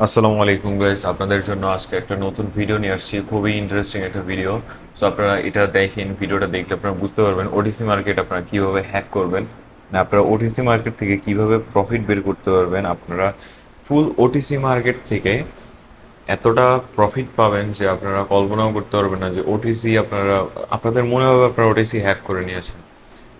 আসসালামু আলাইকুম গাইস, আপনাদের জন্য আজকে একটা নতুন ভিডিও নিয়ে আসছি। খুবই ইন্টারেস্টিং একটা ভিডিও। সো আপনারা এটা দেখেন, ভিডিওটা দেখলে আপনারা বুঝতে পারবেন ওটিসি মার্কেট আপনারা কিভাবে হ্যাক করবেন, না আপনারা ওটিসি মার্কেট থেকে কিভাবে প্রফিট বের করতে পারবেন। আপনারা ফুল ওটিসি মার্কেট থেকে এতটা প্রফিট পাবেন যে আপনারা কল্পনাও করতে পারবেন না যে ওটিসি আপনারা আপনাদের মনে হবে আপনারা ওটিসি হ্যাক করে নিয়ে আসেন।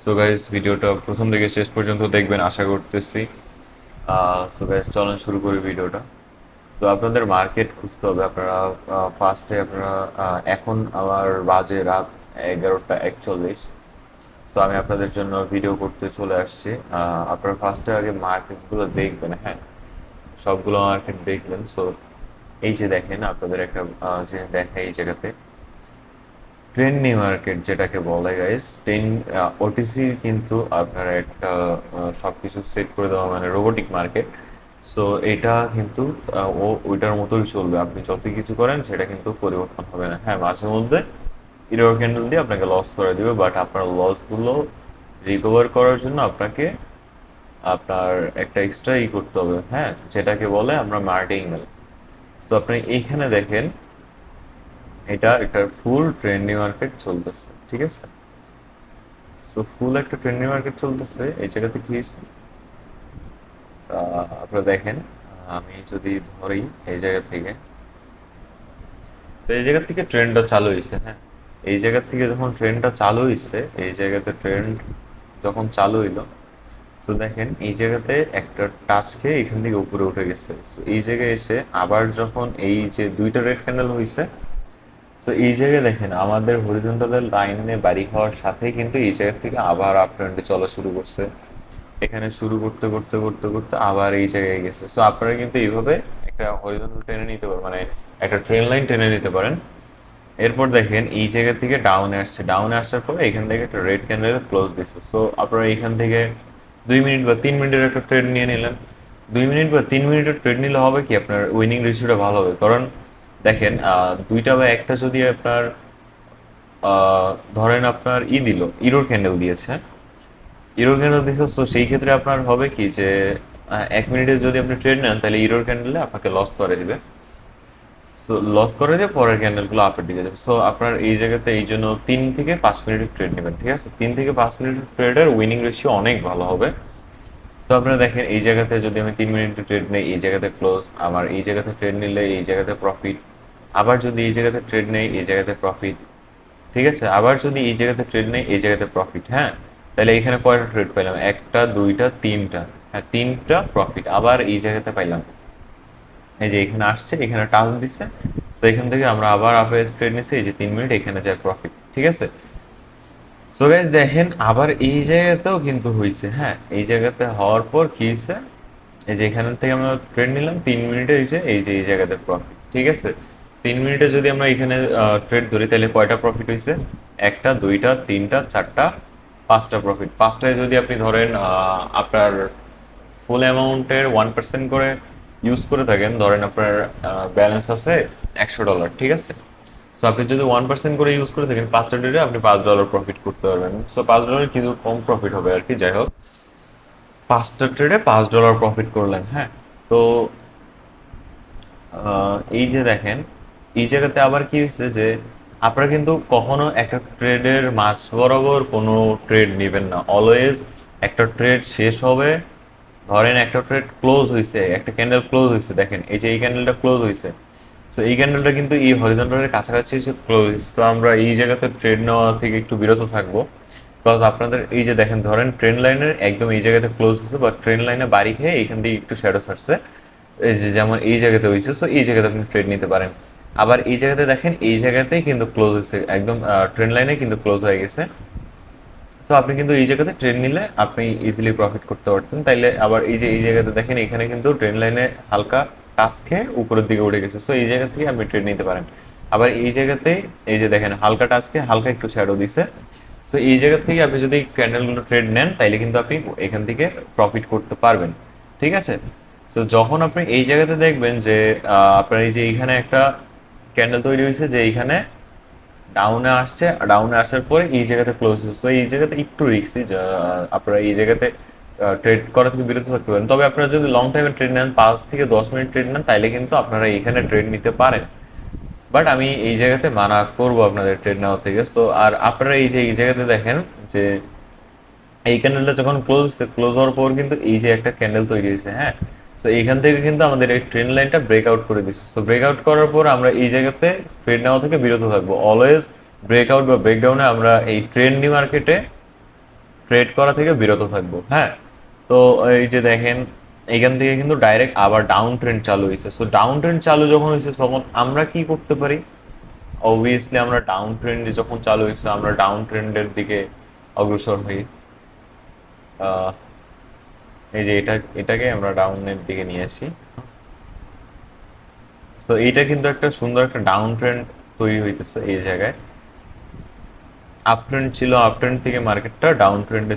সো গাইস, ভিডিওটা প্রথম থেকে শেষ পর্যন্ত দেখবেন আশা করতেছি। সো গাইস, চলুন শুরু করি ভিডিওটা। তো আপনাদের মার্কেট খুঁজতে হবে। আপনারা ফার্স্টে আপনারা এখন আমার বাজে রাত 11টা 41। সো আমি আপনাদের জন্য ভিডিও করতে চলে আসছি। আপনারা ফার্স্টে আগে মার্কেটগুলো দেখবেন, হ্যাঁ, সবগুলো মার্কেট দেখবেন। সো এই যে দেখেন, আপনাদের একটা যে দেখে এই জায়গাতে ট্রেন্ডি মার্কেট যেটাকে বলে গাইস, ওটিসি কিন্তু আপনার একটা সব কিছু সেট করে দেওয়া মানে রোবোটিক মার্কেট। সো এটা কিন্তু ওইটার মতোই চলবে। আপনি যত কিছু করেন সেটা কিন্তু পরিবর্তন হবে না। হ্যাঁ, মাঝে মধ্যে ইরর ক্যান্ডেল দিয়ে আপনাকে লস করে দিবে, বাট আপনার লসগুলো রিকভার করার জন্য আপনাকে আপনার একটা এক্সট্রা করতে হবে, হ্যাঁ, যেটাকে বলে আমরা মার্টিঙ্গেল। সো আপনি এইখানে দেখেন, এটা একটা ফুল ট্রেন্ডি মার্কেট চলতেছে, ঠিক আছে। সো ফুল একটা ট্রেন্ডি মার্কেট চলতেছে। এই জায়গাতে কি হয়েছে আপনারা দেখেন, আমি যদি ধরি এই জায়গা থেকে, তো এই জায়গা থেকে ট্রেন্ডটা চালু হয়েছে, হ্যাঁ। এই জায়গা থেকে যখন ট্রেন্ডটা চালু হয়েছে, এই জায়গাতে ট্রেন্ড যখন চালু হইলো, সো দেখেন এই জায়গাতে একটা টাচ খেয়ে এখান থেকে উপরে উঠে গেছে। সো এই জায়গায় এসে আবার যখন এই যে দুইটা রেড ক্যান্ডেল হয়েছে, সো এই জায়গায় দেখেন আমাদের হরিজন্টালের লাইনে বাড়ি হওয়ার সাথে কিন্তু এই জায়গা থেকে আবার আপ ট্রেন্ডে চলা শুরু করছে। এখানে শুরু করতে করতে করতে করতে আবার এই জায়গায় গেছে। সো আপনারা কিন্তু এইভাবে একটা হরিজন্টাল টেনে নিতে পারেন, মানে একটা ট্রেন লাইন টেনে নিতে পারেন। এরপর দেখেন এই জায়গা থেকে ডাউনে আসছে, ডাউনে আসার পরে এখান থেকে একটা রেড ক্যান্ডেল ক্লোজ দিচ্ছে। সো আপনারা এখান থেকে 2 মিনিট বা 3 মিনিটের একটা ট্রেড নিয়ে নিলেন। 2 মিনিট বা 3 মিনিটের ট্রেড নিলে হবে কি, আপনার উইনিং রেশিওটা ভালো হবে। কারণ দেখেন, দুইটা বা একটা যদি আপনার ধরেন আপনার দিল, ইরোর ক্যান্ডেল দিয়েছে, ইরোর ক্যান্ডেল দিয়েছে, তো সেই ক্ষেত্রে আপনার হবে কি যে 1 মিনিটে যদি আপনি ট্রেড নেন তাহলে ইরোর ক্যান্ডেলে আপনাকে লস করে দিবে। সো লস করে দিয়ে পরের ক্যান্ডেলগুলো আপের দিকে যাবে। সো আপনার এই জায়গাতে এই জন্য 3 থেকে 5 মিনিটের ট্রেড নেবেন, ঠিক আছে। 3 থেকে 5 মিনিটের ট্রেডের উইনিং রেশিও অনেক ভালো হবে। সো আপনারা দেখেন এই জায়গাতে যদি আমি 3 মিনিটের ট্রেড নেই, এই জায়গাতে ক্লোজ, আমার এই জায়গাতে ট্রেড নিলে এই জায়গাতে প্রফিট, আবার যদি এই জায়গাতে ট্রেড নেই এই জায়গাতে প্রফিট, ঠিক আছে, আবার যদি এই জায়গাতে ট্রেড নেই এই জায়গাতে প্রফিট, হ্যাঁ। তাহলে এখানে কয়টা ট্রেড পাইলাম, একটা দুইটা তিনটা, হ্যাঁ, তিনটা প্রফিট। আবার এই জায়গাতে পাইলাম, এই যে এখানে আসছে, এখানে টাচ দিচ্ছে। তো এখান থেকে আমরা আবার আপে ট্রেড নিচ্ছি, এই যে 3 মিনিট, এখানে যায় প্রফিট, ঠিক আছে। সো গাইজ দেখেন আবার এই জায়গাতেও কিন্তু হয়েছে, হ্যাঁ। এই জায়গাতে হওয়ার পর কি হয়েছে, এই যে এখান থেকে আমরা ট্রেড নিলাম 3 মিনিটে হয়েছে, এই যে এই জায়গাতে প্রফিট, ঠিক আছে। 3 মিনিটে যদি আমরা এখানে ট্রেড ধরি তাহলে কয়টা প্রফিট হয়েছে, একটা দুইটা তিনটা চারটা পাঁচটা প্রফিট। পাঁচটায় যদি আপনি ধরেন আপনার ফুল অ্যামাউন্টের 1% করে ইউজ করে থাকেন, ধরেন আপনার ব্যালেন্স আছে $100, ঠিক আছে। সো আপনি যদি 1% করে ইউজ করে থাকেন, 5টা ট্রেডে আপনি $5 প্রফিট করতে পারবেন। সো $5 কিছু কম প্রফিট হবে আর কি, যাই হোক। 5টা ট্রেডে $5 প্রফিট করলেন, হ্যাঁ। তো এই যে দেখেন এই জায়গাতে আবার কি হচ্ছে যে আপনারা কিন্তু কখনো একটা ট্রেডের মাঝ বরাবর কোনো ট্রেড নেবেন না। অলওয়েজ একটা ট্রেড শেষ হবে, ধরেন একটা ট্রেড ক্লোজ হয়েছে, একটা ক্যান্ডেল ক্লোজ হয়েছে, দেখেন এই যে এই ক্যান্ডেলটা ক্লোজ হয়েছে। সো এই ক্যান্ডেলটা কিন্তু এই হরিজন্টালের কাছাকাছি এসে ক্লোজ। তো আমরা এই জায়গাতে ট্রেড নেওয়া থেকে একটু বিরত থাকবো। বিকজ আপনাদের এই যে দেখেন, ধরেন ট্রেন লাইনের একদম এই জায়গাতে ক্লোজ হচ্ছে, বা ট্রেন লাইনে বাড়ি খেয়ে এখান দিয়ে একটু শ্যাডো ছাড়ছে, এই যে যেমন এই জায়গাতে হয়েছে। সো এই জায়গাতে আপনি ট্রেড নিতে পারেন। আবার এই জায়গাতে দেখেন এই জায়গাতেই কিন্তু ক্লোজ হয়েছে, একদম ট্রেন লাইনে কিন্তু ক্লোজ হয়ে গেছে। তো আপনি কিন্তু এই জায়গাতে ট্রেড নিলে আপনি ইজিলি প্রফিট করতে পারতেন। তাইলে আবার এই যে এই জায়গাতে দেখেন এখানে কিন্তু ট্রেন লাইনে হালকা টাচ খেয়ে উপরের দিকে উঠে গেছে। সো এই জায়গা থেকে আপনি ট্রেড নিতে পারেন। আবার এই জায়গাতে এই যে দেখেন হালকা টাচ খেয়ে হালকা একটু শ্যাডো দিছে। সো এই জায়গা থেকে আপনি যদি ক্যান্ডেলগুলো ট্রেড নেন তাইলে কিন্তু আপনি এখান থেকে প্রফিট করতে পারবেন, ঠিক আছে। সো যখন আপনি এই জায়গাতে দেখবেন যে আপনার এই যে এইখানে একটা ক্যান্ডেল তৈরি হয়েছে, যে এইখানে ডাউনে আসছে, ডাউনে আসার পরে এই জায়গাতে ক্লোজ হচ্ছে। তো এই জায়গাতে একটু রিস্কি, আপনারা এই জায়গাতে ট্রেড করা থেকে বিরত থাকতে পারেন। তবে আপনারা যদি লং টাইমে ট্রেড নেন, 5 থেকে 10 মিনিট ট্রেড নেন, তাইলে কিন্তু আপনারা এখানে ট্রেড নিতে পারেন। বাট আমি এই জায়গাতে মানা করবো আপনাদের ট্রেড নেওয়া থেকে। সো আর আপনারা এই যে এই জায়গাতে দেখেন যে এই ক্যান্ডেলটা যখন ক্লোজ হওয়ার পর কিন্তু এই যে একটা ক্যান্ডেল তৈরি হয়েছে, হ্যাঁ। সো এইখান থেকে কিন্তু আমাদের এই ট্রেন্ড লাইনটা ব্রেকআউট করে দিচ্ছে। সো ব্রেকআউট করার পর আমরা এই জায়গাতে ট্রেড নেওয়া থেকে বিরত থাকবো। অলওয়েজ ব্রেকআউট বা ব্রেকডাউনে আমরা এই ট্রেন্ডি মার্কেটে ট্রেড করা থেকে বিরত থাকবো, হ্যাঁ। তো এই যে দেখেন এখান থেকে কিন্তু ডাইরেক্ট আবার ডাউন ট্রেন্ড চালু হয়েছে। সো ডাউন ট্রেন্ড চালু যখন হয়েছে তখন আমরা কি করতে পারি? অবভিয়াসলি আমরা ডাউন ট্রেন্ডে যখন চালু হয়েছে আমরা ডাউন ট্রেন্ডের দিকে অগ্রসর হই। আহ, এই যে এটাকে আমরা ডাউনের দিকে নিয়ে আসি। তো এইটা কিন্তু একটা সুন্দর একটা ডাউন ট্রেন্ড তৈরি হইতেছে এই জায়গায়। আপ ট্রেন্ড ছিল, আপ ট্রেন্ড থেকে মার্কেটটা ডাউন ট্রেন্ডে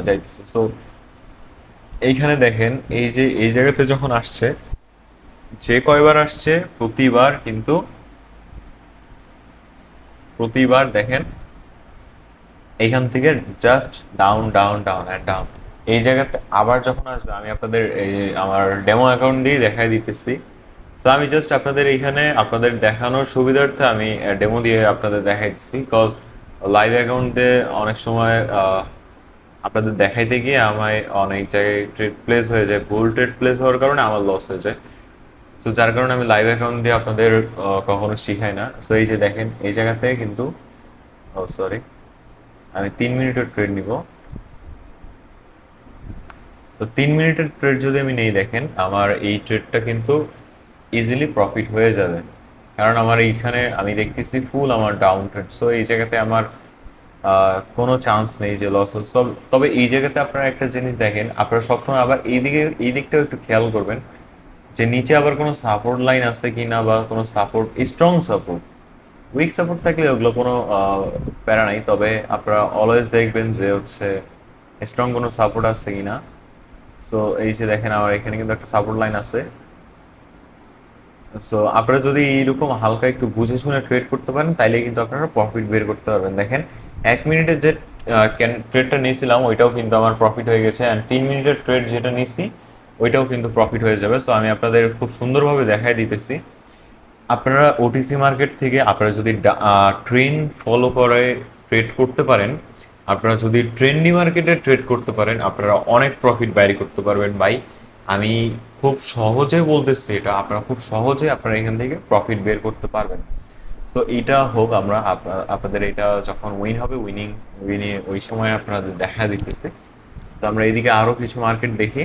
যাইতেছে। সো এইখানে দেখেন এই যে এই জায়গাতে যখন আসছে, যে কয়বার আসছে প্রতিবার দেখেন এইখান থেকে just down down down and down. এই জায়গাতে আবার যখন আসবে আমি আপনাদের এই আমার ডেমো অ্যাকাউন্ট দিয়ে দেখাই দিতেছি। সো আমি জাস্ট আপনাদের এইখানে আপনাদের দেখানোর সুবিধার্থে আমি ডেমো দিয়ে আপনাদের দেখাই দিচ্ছি, বিকজ লাইভ অ্যাকাউন্টে অনেক সময় আপনাদের দেখাইতে গিয়ে আমায় অনেক জায়গায় ট্রেড প্লেস হয়ে যায়, ভুল ট্রেড প্লেস হওয়ার কারণে আমার লস হয়ে যায়। সো যার কারণে আমি লাইভ অ্যাকাউন্ট দিয়ে আপনাদের কখনো শিখাই না। সো এই যে দেখেন এই জায়গাতে কিন্তু, ও সরি, আমি 3 মিনিটের ট্রেড নিব। তো 3 মিনিটের ট্রেড যদি আমি নেই, দেখেন আমার এই ট্রেডটা কিন্তু ইজিলি প্রফিট হয়ে যাবে, কারণ আমার এইখানে আমি দেখতেছি ফুল আমার ডাউন ট্রেড। সো এই জায়গাতে আমার কোনো চান্স নেই যে লস। সব তবে এই জায়গাতে আপনারা একটা জিনিস দেখেন, আপনারা সবসময় আবার এই দিকটাও একটু খেয়াল করবেন যে নিচে আবার কোনো সাপোর্ট লাইন আছে কিনা, বা কোনো support, strong support. Week support থাকলে ওগুলো কোনো প্যারা নাই, তবে আপনারা অলওয়েজ দেখবেন যে হচ্ছে স্ট্রং কোনো সাপোর্ট আছে কিনা। সো এই যে দেখেন আমার এখানে কিন্তু একটা সাপোর্ট লাইন আছে। সো আপনারা যদি এইরকম হালকা একটু বুঝে শুনে ট্রেড করতে পারেন, তাইলে কিন্তু আপনারা প্রফিট বের করতে পারবেন। দেখেন 1 মিনিটের যে ট্রেডটা নিয়েছিলাম ওইটাও কিন্তু আমার প্রফিট হয়ে গেছে, অ্যান্ড 3 মিনিটের ট্রেড যেটা নিছি ওইটাও কিন্তু প্রফিট হয়ে যাবে। সো আমি আপনাদের খুব সুন্দরভাবে দেখাই দিতেছি। আপনারা ওটিসি মার্কেট থেকে আপনারা যদি ট্রেন্ড ফলো করে ট্রেড করতে পারেন, আপনারা যদি ট্রেন্ডি মার্কেটে ট্রেড করতে পারেন, আপনারা অনেক প্রফিট বাইর করতে পারবেন ভাই। আমি খুব সহজে বলতেছি, এটা আপনারা খুব সহজে আপনারা এখান থেকে প্রফিট বের করতে পারবেন। সো এটা হোক, আমরা আপনাদের এটা যখন উইন হবে, উইনে ওই সময় আপনাদের দেখা দিতেছে। তো আমরা এদিকে আরো কিছু মার্কেট দেখি।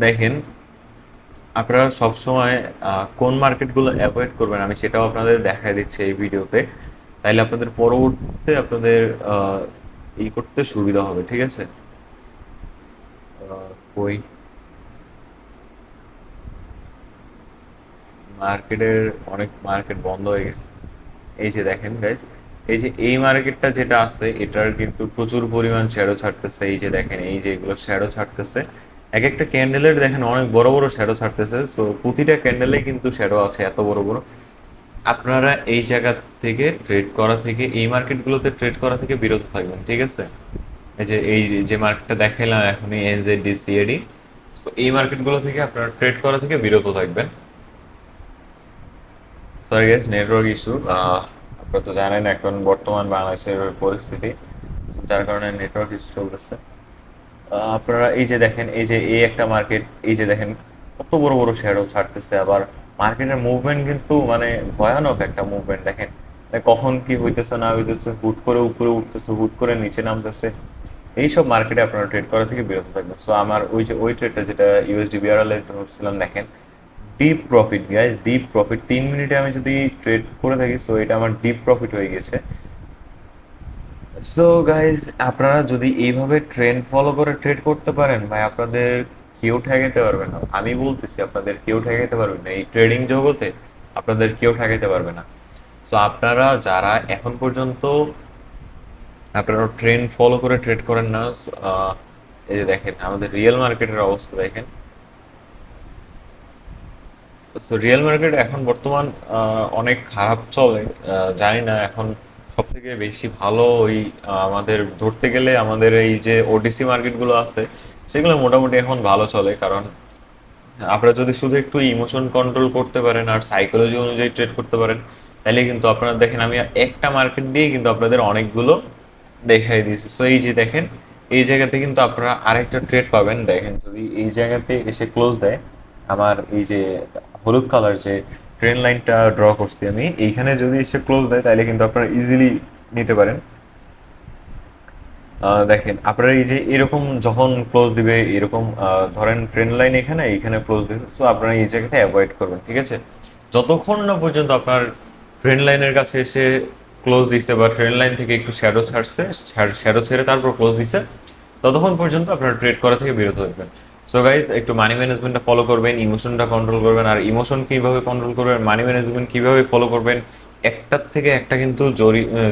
দেখেন আপনারা সবসময় কোন মার্কেটগুলো অ্যাভয়েড করবেন আমি সেটাও আপনাদের দেখাই দিচ্ছি এই ভিডিওতে। তাইলে আপনাদের পরবর্তীতে আপনাদের ই করতে সুবিধা হবে, ঠিক আছে। কই মার্কেটের অনেক মার্কেট বন্ধ হয়ে গেছে। এই যে দেখেন গাইজ, এই যে এই মার্কেটটা যেটা আছে এটার কিন্তু প্রচুর পরিমাণ শ্যাডো ছাড়তেছে। এই যে দেখেন এই যে এগুলো শ্যাডো ছাড়তেছে, এক একটা ক্যান্ডেলের দেখেন অনেক বড় বড় শ্যাডো ছাড়তেছে। সো প্রতিটা ক্যান্ডেলে কিন্তু শ্যাডো আছে এত বড় বড়। আপনারা এই জায়গা থেকে ট্রেড করা থেকে, এই মার্কেটগুলোতে ট্রেড করা থেকে বিরত থাকবেন, ঠিক আছে। এই যে যে মার্কেটটা দেখাইলাম এখনই, এনজেডি সিএডি, তো এই মার্কেটগুলো থেকে আপনারা ট্রেড করা থেকে বিরত থাকবেন। Sorry guys, network issue. আপনারা তো জানেন এখন বর্তমান বাংলাদেশের পরিস্থিতি, যার কারণে নেটওয়ার্ক ইস্যু চলতেছে। আপনারা এই যে দেখেন এই যে এই একটা মার্কেট, এই যে দেখেন কত বড় বড় শ্যাডো ছাড়তেছে। আবার মার্কেটের মুভমেন্ট কিন্তু মানে ভয়ানক একটা মুভমেন্ট। দেখেন মানে কখন কি হইতেছে না হইতেছে, হুট করে উপরে উঠতেছে, হুট করে নিচে নামতেছে। এইসব মার্কেটে আপনারা ট্রেড করা থেকে বিরত থাকবেন। সো আমার ওই যে ওই ট্রেডটা যেটা ইউএসডি বিআরএল এ ধরছিলাম, দেখেন deep profit guys, deep profit. 3 মিনিটে আমি যদি ট্রেড করে থাকি, সো এটা আমার ডিপ প্রফিট হয়ে গেছে। সো গাইস, আপনারা যদি এইভাবে ট্রেন্ড ফলো করে ট্রেড করতে পারেন ভাই, আপনাদের কেউ ঠেকাইতে পারবে না। আমি বলতেছি আপনাদের কেউ ঠেকাইতে পারবে না এই ট্রেডিং জগতে, আপনাদের কেউ ঠেকাইতে পারবে না। সো আপনারা যারা এখন পর্যন্ত আপনারা ট্রেন্ড ফলো করে ট্রেড করেন না, এই যে দেখেন আমাদের রিয়েল মার্কেটের অবস্থা দেখেন। সো রিয়েল মার্কেট এখন বর্তমান অনেক খারাপ চলে। জানি না এখন সব থেকে বেশি ভালো ওই আমাদের ধরতে গেলে আমাদের এই যে ওটিসি মার্কেটগুলো আছে সেগুলো মোটামুটি এখন ভালো চলে, কারণ আপনারা যদি শুধু একটু ইমোশন কন্ট্রোল করতে পারেন আর সাইকোলজি অনুযায়ী ট্রেড করতে পারেন, তাহলে কিন্তু আপনারা দেখেন আমি একটা মার্কেট দিয়ে কিন্তু আপনাদের অনেকগুলো দেখাই দিয়েছি। সো এই যে দেখেন, এই জায়গাতে কিন্তু আপনারা আরেকটা ট্রেড পাবেন। দেখেন যদি এই জায়গাতে এসে ক্লোজ দেয়, আমার এই যে হলুদ কালার যে ট্রেন লাইনটা ড্র করছি আমি, এইখানে যদি এসে ক্লোজ দেয় তাহলে কিন্তু আপনারা ইজিলি নিতে পারেন। দেখেন আপনারা এই যে এরকম যখন ক্লোজ দিবে এরকম ধরেন ট্রেন লাইন এখানে এইখানে ক্লোজ দিবে, সো আপনারা এই জায়গাতে অ্যাভয়েড করবেন, ঠিক আছে? যতক্ষণ না পর্যন্ত আপনার ট্রেন লাইনের কাছে এসে ক্লোজ দিছে বা ট্রেন লাইন থেকে একটু শ্যাডো ছাড়ছে, শ্যাডো ছেড়ে তারপর ক্লোজ দিছে, ততক্ষণ পর্যন্ত আপনারা ট্রেড করা থেকে বিরত থাকবেন। সো গাইজ একটু মানি ম্যানেজমেন্টটা ফলো করবেন, ইমোশনটা কন্ট্রোল করবেন। আর ইমোশন কিভাবে কন্ট্রোল করবেন, মানি ম্যানেজমেন্ট কিভাবে ফলো করবেন, একটার থেকে একটা কিন্তু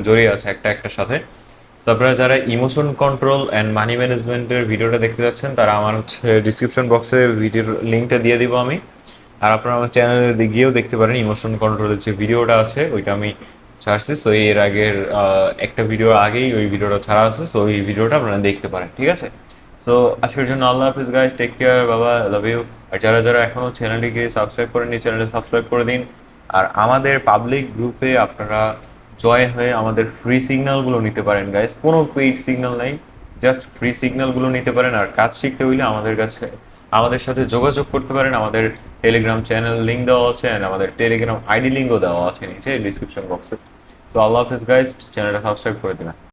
জড়িয়ে আছে একটা একটার সাথে। তো আপনারা যারা ইমোশন কন্ট্রোল অ্যান্ড মানি ম্যানেজমেন্টের ভিডিওটা দেখতে যাচ্ছেন, তারা আমার হচ্ছে ডিসক্রিপশন বক্সে ভিডিওর লিঙ্কটা দিয়ে দিব আমি। আর আপনারা আমার চ্যানেলে গিয়েও দেখতে পারেন ইমোশন কন্ট্রোলের যে ভিডিওটা আছে ওইটা আমি ছাড়ছি। সো এর আগের একটা ভিডিও আগেই ওই ভিডিওটা ছাড়া আছে, সো ওই ভিডিওটা আপনারা দেখতে পারেন, ঠিক আছে? সো আজকের জন্য আল্লাহ হাফিজ গাইস, টেক কেয়ার, বাবা, লাভ ইউ। আর যারা যারা এখনও চ্যানেলটিকে সাবস্ক্রাইব করেননি, চ্যানেলটা সাবস্ক্রাইব করে দিন। আর আমাদের পাবলিক গ্রুপে আপনারা জয়েন হয়ে আমাদের ফ্রি সিগন্যালগুলো নিতে পারেন গাইস, কোনো পেইড সিগন্যাল নাই, জাস্ট ফ্রি সিগন্যালগুলো নিতে পারেন। আর কাজ শিখতে হইলে আমাদের কাছে আমাদের সাথে যোগাযোগ করতে পারেন। আমাদের টেলিগ্রাম চ্যানেল লিঙ্ক দেওয়া আছে অ্যান্ড আমাদের টেলিগ্রাম আইডি লিঙ্কও দেওয়া আছে নিচে ডিসক্রিপশন বক্সে। সো আল্লাহ হাফিজ গাইস, চ্যানেলটা সাবস্ক্রাইব করে দিবেন।